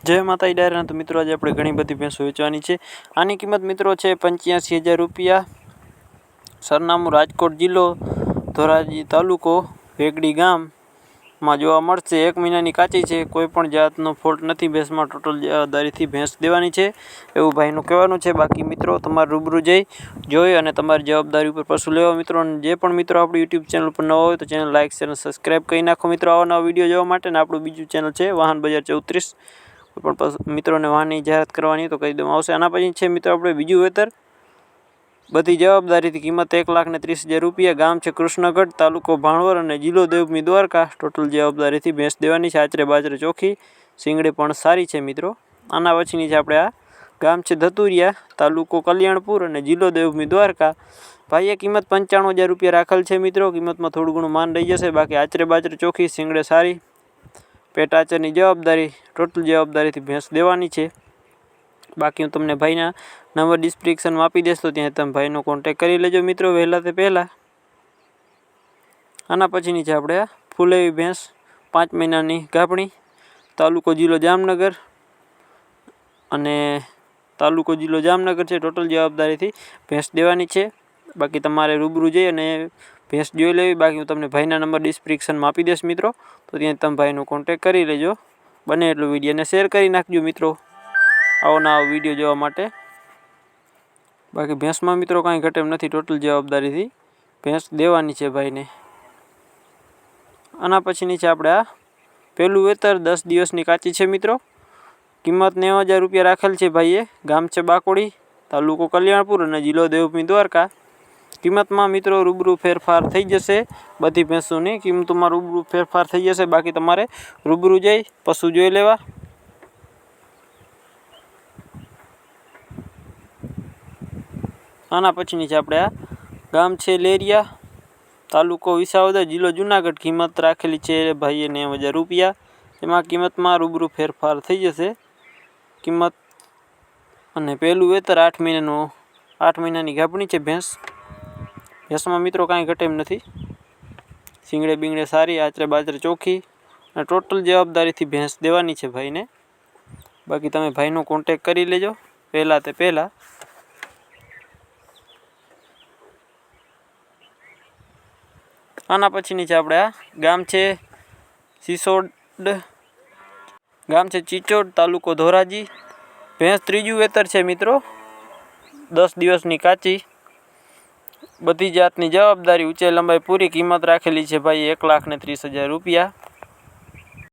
जय माता डायरा। तो मित्रों आज આપણે ઘણી બધી ભેંસો વેચવાની છે। આની કિંમત મિત્રો છે 85,000 રૂપિયા। સરનામું રાજકોટ જિલ્લો ધોરાજી તાલુકો વેગડી ગામમાં જોવા મળશે। 1 મહિનાની કાચી છે, કોઈ પણ જાતનો ફોલ્ટ નથી ભેંસમાં। ટોટલ જવાબદારીથી ભેંસ દેવાની છે એવું ભાઈનું કહેવાનું છે। બાકી મિત્રો તમારે રૂબરૂ જોઈ અને તમારી જવાબદારી ઉપર પશુ લેવા। મિત્રો જે પણ મિત્રો આપણી યુટ્યુબ ચેનલ પર નવા હોય તો ચેનલ લાઇક શેર અને સબસ્ક્રાઈબ કરી નાખો મિત્રો આવા નવા વિડીયો જોવા માટે। અને આપણું બીજું ચેનલ છે વાહન બજાર 34। પણ મિત્રોને વાહનની જાહેરાત કરવાની તો કહી દેવામાં આવશે। આના પછી છે મિત્રો આપણે બીજું વેતર બધી જવાબદારીથી કિંમત 1,30,000 રૂપિયા। ગામ છે કૃષ્ણગઢ, તાલુકો ભાણવર અને જિલ્લો દેવભૂમિ દ્વારકા। ટોટલ જવાબદારીથી ભેંસ દેવાની છે। આચરે બાજરે ચોખ્ખી, શીંગડે પણ સારી છે મિત્રો। આના પછીની છે આપણે આ ગામ છે ધતુરિયા, તાલુકો કલ્યાણપુર અને જિલ્લો દેવભૂમિ દ્વારકા। ભાઈએ કિંમત 95,000 રૂપિયા રાખેલ છે મિત્રો। કિંમતમાં થોડું ઘણું માન રહી જશે। બાકી આચરે બાજરે ચોખ્ખી, શીંગડે સારી, પેટ આચરની જવાબદારી, ટોટલ જવાબદારીથી ભેંસ દેવાની છે। બાકી હું તમને ભાઈના નંબર ડિસ્ક્રિપ્શનમાં આપી દઈશ તો ત્યાં તમે ભાઈનો કોન્ટેક્ટ કરી લેજો મિત્રો વહેલા તે પહેલાં। આના પછીની છે આપણે આ ફૂલેવી ભેંસ 5 મહિનાની ગાભણી, તાલુકો જિલ્લો જામનગર અને તાલુકો જિલ્લો જામનગર છે। ટોટલ જવાબદારીથી ભેંસ દેવાની છે। બાકી તમારે રૂબરૂ જઈ અને ભેંસ જોઈ લેવી। બાકી હું તમને ભાઈના નંબર ડિસ્ક્રિપ્શનમાં આપી દઈશ મિત્રો તો ત્યાં તમે ભાઈનો કોન્ટેક્ટ કરી લેજો। બને એટલું વિડીયોને શેર કરી નાખજો મિત્રો આવો નવો વિડીયો જોવા માટે। બાકી ભેંસમાં મિત્રો કાંઈ ઘટે એમ નથી, ટોટલ જવાબદારીથી ભેંસ દેવાની છે ભાઈને। આના પછીની છે આપણે આ પહેલું વેતર 10 દિવસની કાચી છે મિત્રો। કિંમત 90,000 રૂપિયા રાખેલ છે ભાઈએ। ગામ છે બાકોડી, તાલુકો કલ્યાણપુર અને જિલ્લો દેવભૂમિ દ્વારકા। કિંમતમાં મિત્રો રૂબરૂ ફેરફાર થઈ જશે। બધી ભેંસોની કિંમતોમાં રૂબરૂ ફેરફાર થઈ જશે। બાકી તમારે રૂબરૂ જઈ પશુ જોઈ લેવા। આના પછીની છે આપણે આ ગામ છે લેરિયા, તાલુકો વિસાવદર, જિલ્લો જુનાગઢ। કિંમત રાખેલી છે ભાઈએ 90,000 રૂપિયા। એમાં કિંમતમાં રૂબરૂ ફેરફાર થઈ જશે। કિંમત અને પહેલું વેતર 8 મહિનાની ગાભણી છે ભેંસ। ભેંસમાં મિત્રો કાંઈ ઘટે એમ નથી, શીંગડે બીંગડે સારી, આચરે બાજરે ચોખ્ખી અને ટોટલ જવાબદારીથી ભેંસ દેવાની છે ભાઈને। બાકી તમે ભાઈનો કોન્ટેક્ટ કરી લેજો પહેલાં તે પહેલાં। આના પછીની છે આપણે આ ગામ છે ચિચોડ, તાલુકો ધોરાજી। ભેંસ ત્રીજું વેતર છે મિત્રો, 10 દિવસની કાચી, બધી જાતની જવાબદારી, ઊંચાઈ લંબાઈ પૂરી। કિંમત રાખેલી છે ભાઈ 1,30,000 રૂપિયા।